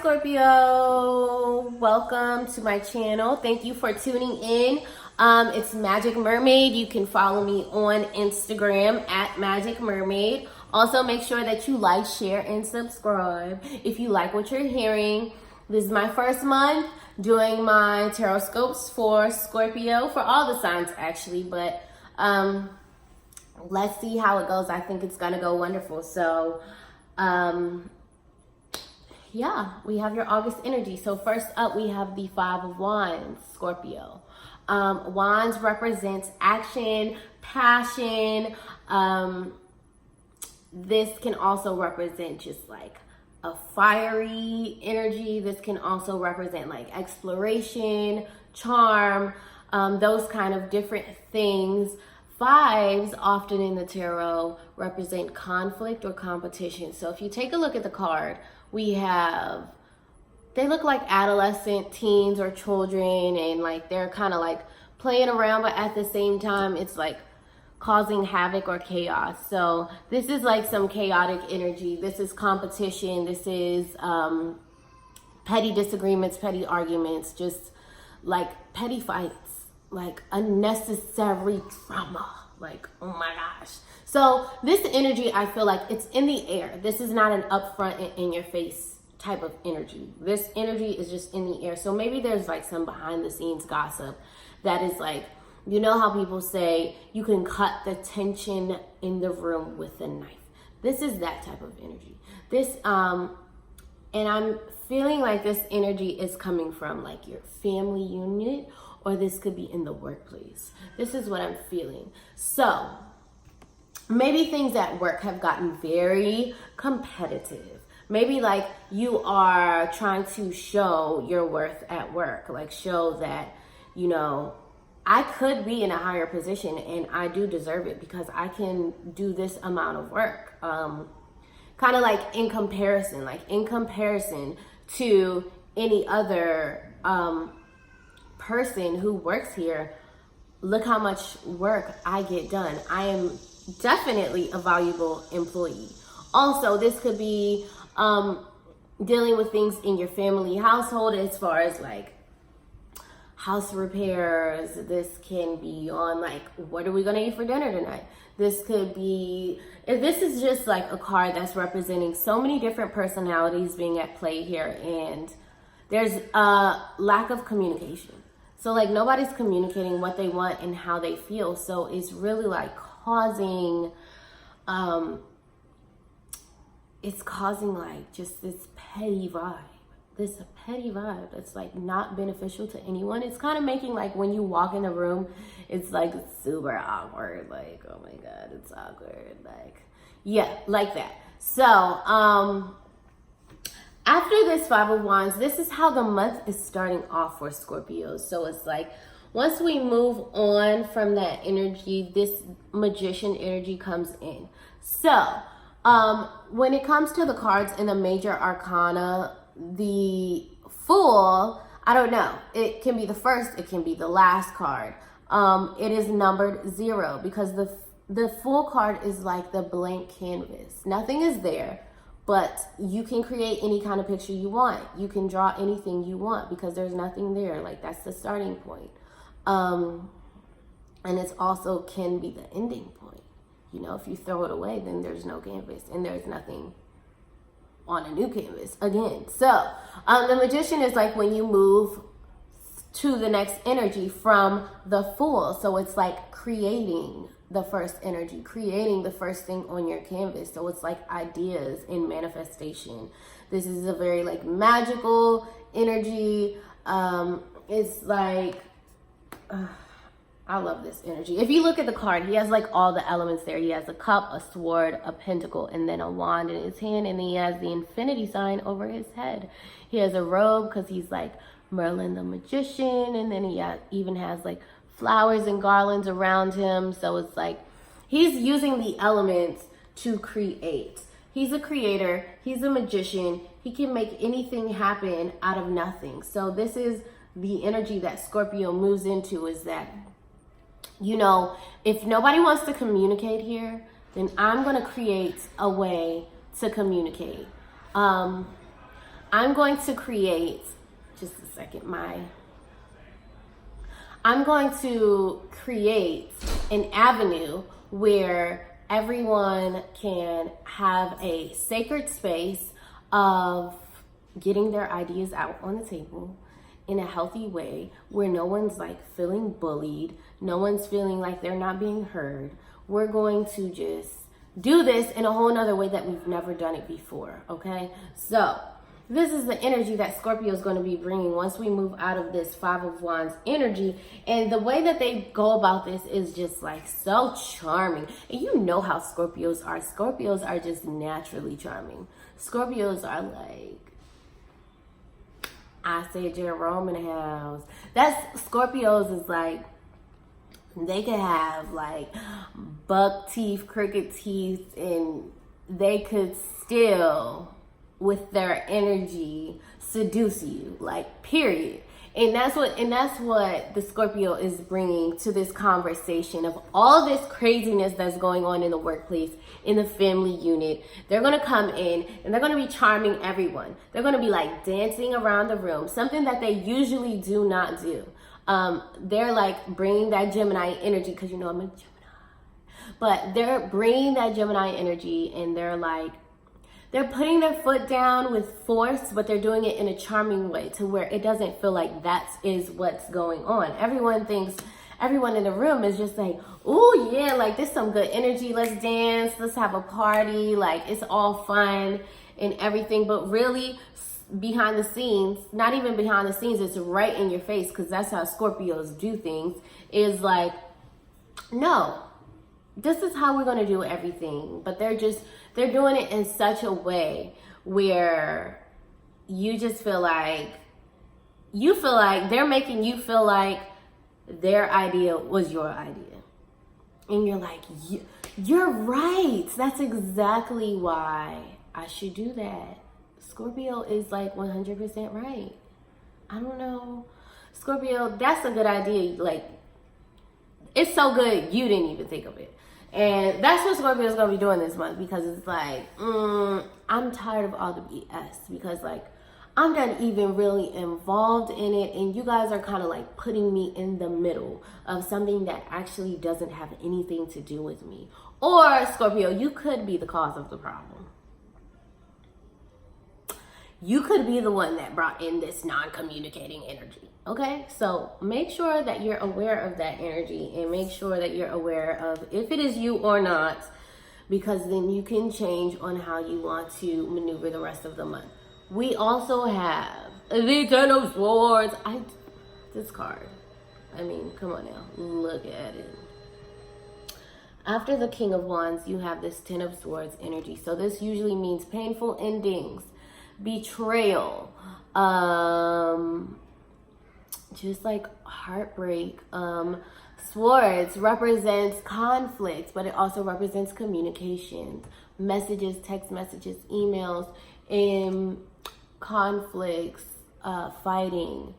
Scorpio, welcome to my channel. Thank you for tuning in. It's Magic Mermaid. You can follow me on Instagram at Magic Mermaid. Also, make sure that you like, share, and subscribe if you like what you're hearing. This is my first month doing my tarot scopes for Scorpio, for all the signs actually, but let's see how it goes. I think it's gonna go wonderful. So yeah, we have your August energy. So first up, we have the Five of Wands, Scorpio. Wands represents action, passion. This can also represent just like a fiery energy. This can also represent like exploration, charm, those kind of different things. Fives often in the tarot represent conflict or competition. So if you take a look at the card, we have, they look like adolescent teens or children, and like they're kind of like playing around, but at the same time it's like causing havoc or chaos. So this is like some chaotic energy. This is competition. This is petty disagreements, petty arguments, just like petty fights, like unnecessary drama. Like, oh my gosh. So this energy, I feel like it's in the air. This is not an upfront and in your face type of energy. This energy is just in the air. So maybe there's like some behind the scenes gossip that is like, you know how people say you can cut the tension in the room with a knife. This is that type of energy. This, and I'm feeling like this energy is coming from like your family unit, or this could be in the workplace. This is what I'm feeling. So maybe things at work have gotten very competitive. Maybe like you are trying to show your worth at work, like show that, you know, I could be in a higher position and I do deserve it because I can do this amount of work. Kind of like in comparison to any other person who works here, look how much work I get done. I am definitely a valuable employee. Also, this could be dealing with things in your family household as far as like house repairs. This can be on like, what are we gonna eat for dinner tonight? This could be, if this is just like a card that's representing so many different personalities being at play here, and there's a lack of communication. So like nobody's communicating what they want and how they feel. So it's really like causing, it's causing like just this petty vibe. This petty vibe that's like not beneficial to anyone. It's kind of making like when you walk in a room, it's like super awkward. Like, oh my God, it's awkward. Like, yeah, like that. So, after this Five of Wands, this is how the month is starting off for Scorpios. So it's like, once we move on from that energy, this Magician energy comes in. So, when it comes to the cards in the major arcana, the Fool, I don't know. It can be the first, it can be the last card. It is numbered 0 because the Fool card is like the blank canvas. Nothing is there. But you can create any kind of picture you want. You can draw anything you want because there's nothing there. Like that's the starting point. And it's also can be the ending point. You know, if you throw it away, then there's no canvas and there's nothing on a new canvas again. So the Magician is like when you move to the next energy from the Fool. So it's like creating the first energy, creating the first thing on your canvas. So it's like ideas in manifestation. This is a very like magical energy. It's like, I love this energy. If you look at the card, he has like all the elements there. He has a cup, a sword, a pentacle, and then a wand in his hand. And then he has the infinity sign over his head. He has a robe because he's like Merlin the Magician. And then he even has like flowers and garlands around him. So it's like he's using the elements to create. He's a creator. He's a magician. He can make anything happen out of nothing. So this is the energy that Scorpio moves into, is that, you know, if nobody wants to communicate here, then I'm going to create a way to communicate. I'm going to create, just a second, I'm going to create an avenue where everyone can have a sacred space of getting their ideas out on the table in a healthy way, where no one's like feeling bullied, no one's feeling like they're not being heard. We're going to just do this in a whole nother way that we've never done it before, okay? So this is the energy that Scorpio is going to be bringing once we move out of this Five of Wands energy. And the way that they go about this is just like so charming. And you know how Scorpios are. Scorpios are just naturally charming. Scorpios are like, I said Jerome in the house. That's Scorpios is like, they could have like buck teeth, crooked teeth, and they could still, with their energy, seduce you, like, period. And that's what the Scorpio is bringing to this conversation of all this craziness that's going on in the workplace, in the family unit. They're going to come in and they're going to be charming everyone. They're going to be like dancing around the room, something that they usually do not do. They're like bringing that Gemini energy, because you know I'm a Gemini. But they're bringing that Gemini energy, and they're putting their foot down with force, but they're doing it in a charming way to where it doesn't feel like that is what's going on. Everyone in the room is just like, oh yeah, like this some good energy. Let's dance. Let's have a party. Like it's all fun and everything. But really behind the scenes, not even behind the scenes, it's right in your face, because that's how Scorpios do things, is like, no, this is how we're going to do everything. But they're doing it in such a way where you just feel like they're making you feel like their idea was your idea. And you're like, you're right. That's exactly why I should do that. Scorpio is like 100% right. I don't know. Scorpio, that's a good idea. Like, it's so good you didn't even think of it. And that's what Scorpio is going to be doing this month, because it's like, I'm tired of all the BS, because like I'm not even really involved in it, and you guys are kind of like putting me in the middle of something that actually doesn't have anything to do with me. Or Scorpio, you could be the cause of the problem. You could be the one that brought in this non-communicating energy. Okay, so make sure that you're aware of that energy, and make sure that you're aware of if it is you or not, because then you can change on how you want to maneuver the rest of the month. We also have the Ten of Swords. This card, I mean, come on now, look at it. After the King of Wands, you have this Ten of Swords energy. So this usually means painful endings, betrayal, just like heartbreak. Swords represents conflict, but it also represents communication, messages, text messages, emails, conflicts, fighting.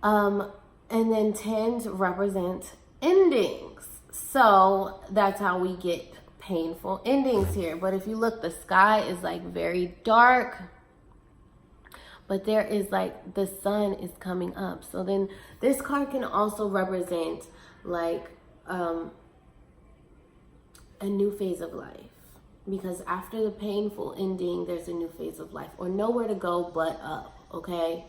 And then tens represent endings. So that's how we get painful endings here. But if you look, the sky is like very dark, but there is like the sun is coming up. So then this card can also represent like a new phase of life, because after the painful ending, there's a new phase of life, or nowhere to go but up. Okay,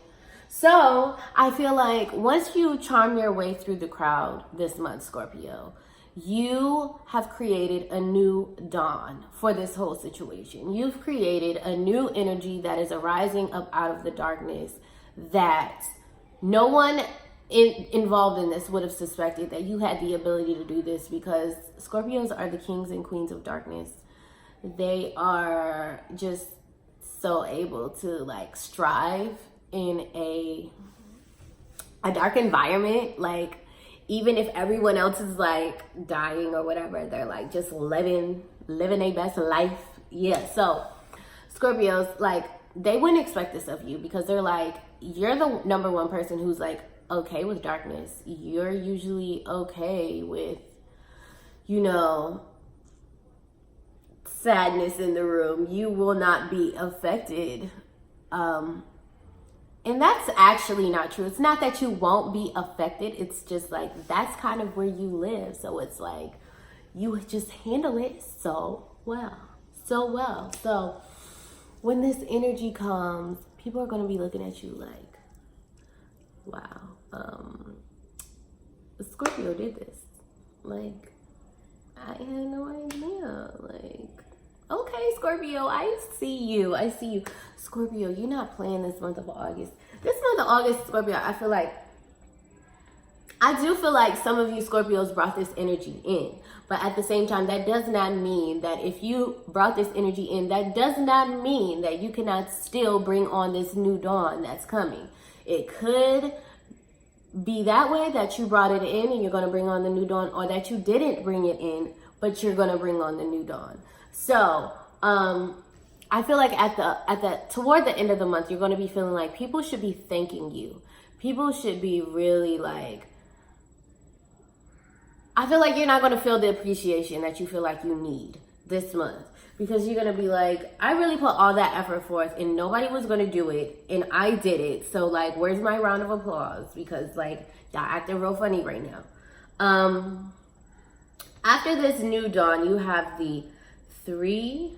so I feel like once you charm your way through the crowd this month, Scorpio, you have created a new dawn for this whole situation. You've created a new energy that is arising up out of the darkness that no one involved in this would have suspected that you had the ability to do this, because Scorpios are the kings and queens of darkness. They are just so able to like strive in a dark environment. Like, even if everyone else is like dying or whatever, they're like just living their best life. Yeah, so Scorpios, like, they wouldn't expect this of you, because they're like, you're the number one person who's like okay with darkness. You're usually okay with, you know, sadness in the room. You will not be affected And that's actually not true. It's not that you won't be affected. It's just like, that's kind of where you live. So it's like, you just handle it so well. So well. So when this energy comes, people are going to be looking at you like, wow, Scorpio did this. Like, I had no idea. Like, okay, Scorpio, I see you. I see you. Scorpio, you're not playing this month of August. This month of August, Scorpio, I do feel like some of you Scorpios brought this energy in. But at the same time, that does not mean that if you brought this energy in, that does not mean that you cannot still bring on this new dawn that's coming. It could be that way, that you brought it in and you're going to bring on the new dawn, or that you didn't bring it in, but you're going to bring on the new dawn. So, I feel like toward the end of the month, you're going to be feeling like people should be thanking you. People should be really like, I feel like you're not going to feel the appreciation that you feel like you need this month, because you're going to be like, I really put all that effort forth and nobody was going to do it and I did it. So like, where's my round of applause? Because like, y'all acting real funny right now. After this new dawn, you have the 3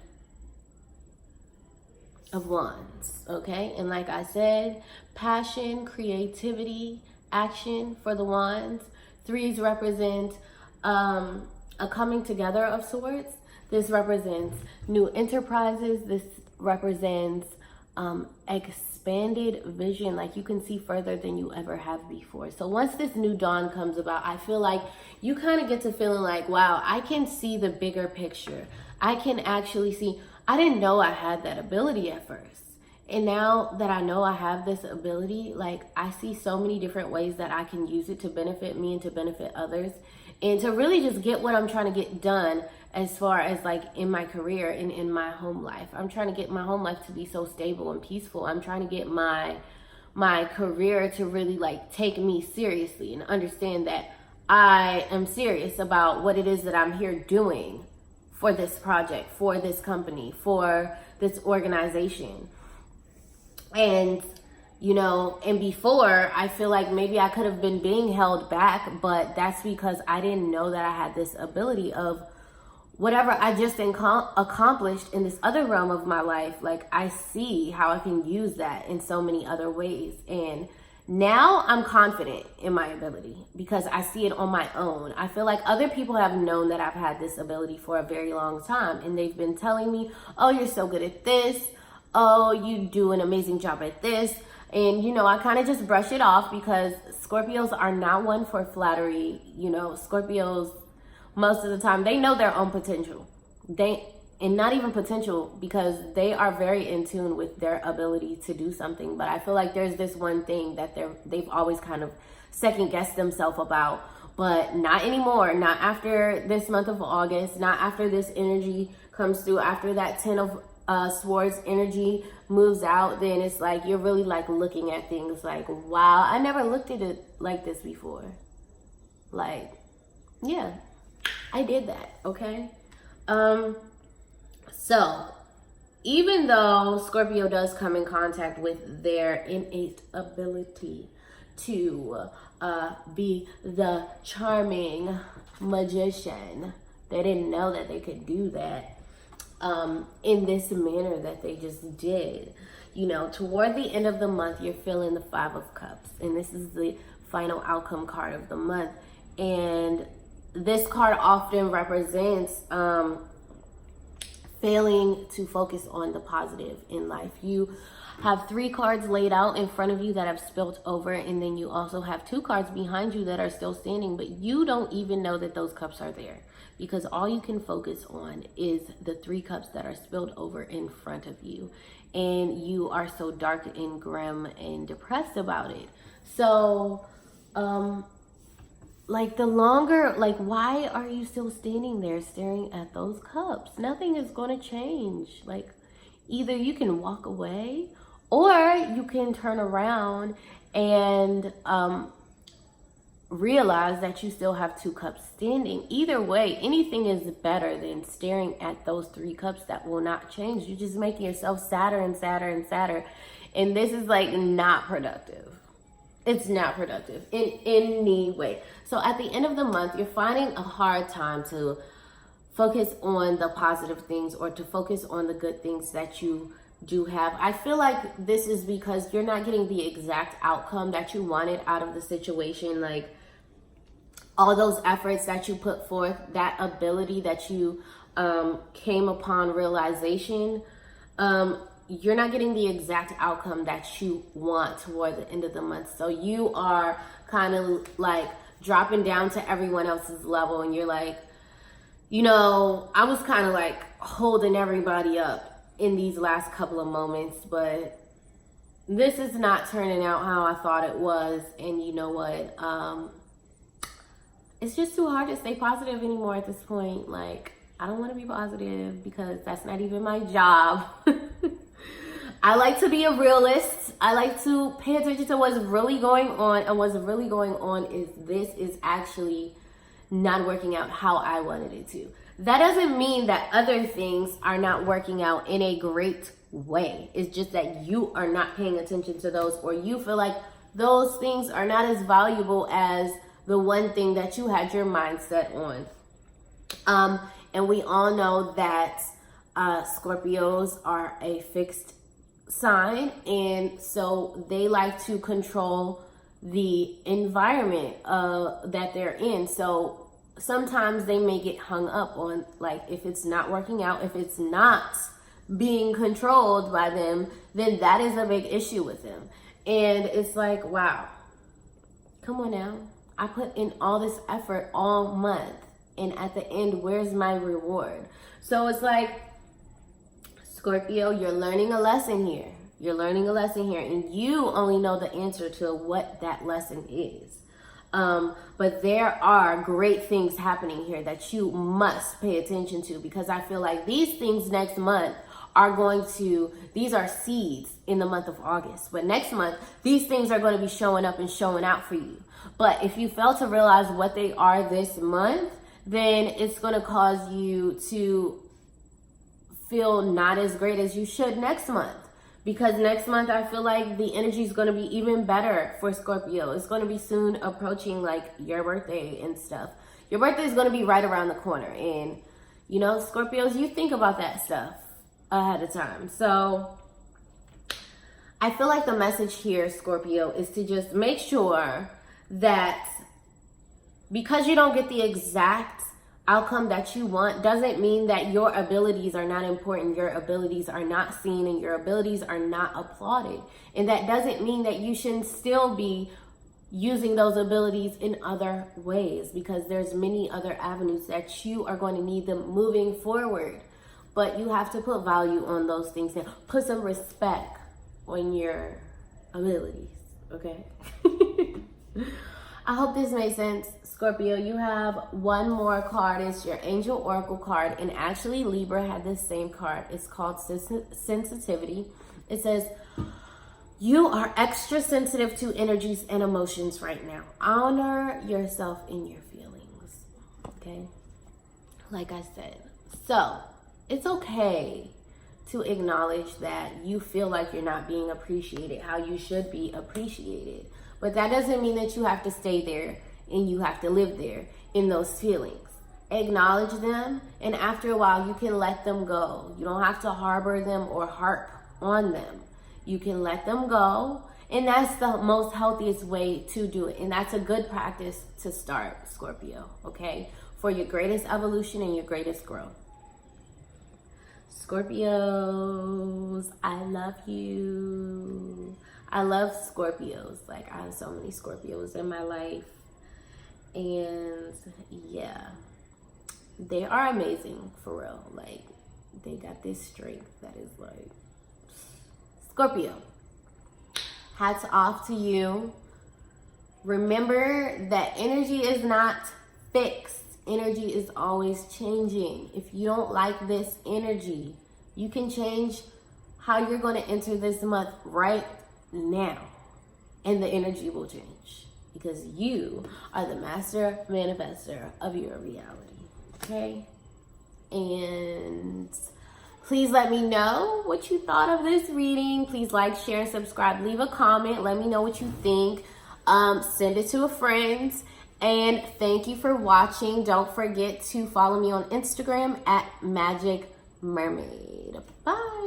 of Wands, okay? And like I said, passion, creativity, action for the Wands. 3s represent a coming together of sorts. This represents new enterprises. This represents expanded vision, like you can see further than you ever have before. So once this new dawn comes about, I feel like you kind of get to feeling like, wow, I can see the bigger picture. I can actually see, I didn't know I had that ability at first. And now that I know I have this ability, like I see so many different ways that I can use it to benefit me and to benefit others, and to really just get what I'm trying to get done as far as like in my career and in my home life. I'm trying to get my home life to be so stable and peaceful. I'm trying to get my career to really like take me seriously and understand that I am serious about what it is that I'm here doing for this project, for this company, for this organization. And, you know, and before, I feel like maybe I could have been being held back, but that's because I didn't know that I had this ability of whatever I just accomplished in this other realm of my life. Like, I see how I can use that in so many other ways. And now I'm confident in my ability because I see it on my own. I feel like other people have known that I've had this ability for a very long time, and they've been telling me, oh, you're so good at this. Oh, you do an amazing job at this. And, you know, I kind of just brush it off because Scorpios are not one for flattery. You know, Scorpios, most of the time, they know their own potential. And not even potential, because they are very in tune with their ability to do something. But I feel like there's this one thing that they've always kind of second guessed themselves about. But not anymore. Not after this month of August. Not after this energy comes through. After that 10 of Swords energy moves out, then it's like you're really like looking at things like, wow, I never looked at it like this before. Like, yeah, I did that, okay? So even though Scorpio does come in contact with their innate ability to be the charming magician, they didn't know that they could do that in this manner that they just did. You know, toward the end of the month, you're feeling the 5 of Cups, and this is the final outcome card of the month. And this card often represents failing to focus on the positive in life. You have 3 cards laid out in front of you that have spilt over, and then you also have 2 cards behind you that are still standing, but you don't even know that those cups are there, because all you can focus on is the 3 cups that are spilled over in front of you, and you are so dark and grim and depressed about it. So like the longer, like, why are you still standing there staring at those cups? Nothing is going to change. Like, either you can walk away or you can turn around and realize that you still have 2 cups standing. Either way, anything is better than staring at those 3 cups that will not change. You're just making yourself sadder and sadder and sadder. And this is like not productive. It's not productive in any way. So at the end of the month, you're finding a hard time to focus on the positive things or to focus on the good things that you do have. I feel like this is because you're not getting the exact outcome that you wanted out of the situation. Like all those efforts that you put forth, that ability that you came upon realization, you're not getting the exact outcome that you want toward the end of the month. So you are kind of like dropping down to everyone else's level, and you're like, you know, I was kind of like holding everybody up in these last couple of moments, but this is not turning out how I thought it was. And you know what? It's just too hard to stay positive anymore at this point. Like, I don't want to be positive because that's not even my job. I like to be a realist. I like to pay attention to what's really going on. And what's really going on is this is actually not working out how I wanted it to. That doesn't mean that other things are not working out in a great way. It's just that you are not paying attention to those, or you feel like those things are not as valuable as the one thing that you had your mind set on. And we all know that Scorpios are a fixed sign, and so they like to control the environment that they're in. So sometimes they may get hung up on, like, if it's not working out, if it's not being controlled by them, then that is a big issue with them. And it's like, wow, come on now. I put in all this effort all month, and at the end, where's my reward? So it's like, Scorpio, you're learning a lesson here. You're learning a lesson here, and you only know the answer to what that lesson is. But there are great things happening here that you must pay attention to, because I feel like these things next month are going to, these are seeds in the month of August. But next month, these things are going to be showing up and showing out for you. But if you fail to realize what they are this month, then it's going to cause you to feel not as great as you should next month. Because next month, I feel like the energy is going to be even better for Scorpio. It's going to be soon approaching like your birthday and stuff. Your birthday is going to be right around the corner. And, you know, Scorpios, you think about that stuff ahead of time. So I feel like the message here, Scorpio, is to just make sure that because you don't get the exact outcome that you want doesn't mean that your abilities are not important, your abilities are not seen, and your abilities are not applauded. And that doesn't mean that you shouldn't still be using those abilities in other ways, because there's many other avenues that you are going to need them moving forward. But you have to put value on those things and put some respect on your abilities, okay? I hope this made sense, Scorpio. You have one more card. It's your Angel Oracle card. And actually, Libra had this same card. It's called Sensitivity. It says, you are extra sensitive to energies and emotions right now. Honor yourself in your feelings, okay? Like I said. So, it's okay to acknowledge that you feel like you're not being appreciated how you should be appreciated. But that doesn't mean that you have to stay there and you have to live there in those feelings. Acknowledge them, and after a while, you can let them go. You don't have to harbor them or harp on them. You can let them go, and that's the most healthiest way to do it. And that's a good practice to start, Scorpio, okay? For your greatest evolution and your greatest growth. Scorpios, I love you. I love Scorpios. Like, I have so many Scorpios in my life. And yeah, they are amazing for real. Like, they got this strength that is like, Scorpio, hats off to you. Remember that energy is not fixed. Energy is always changing. If you don't like this energy, you can change how you're going to enter this month right now, and the energy will change, because you are the master manifester of your reality, okay? And Please let me know what you thought of this reading. Please like, share, and subscribe. Leave a comment. Let me know what you think. Send it to a friend. And thank you for watching. Don't forget to follow me on Instagram at Magic Mermaid. Bye.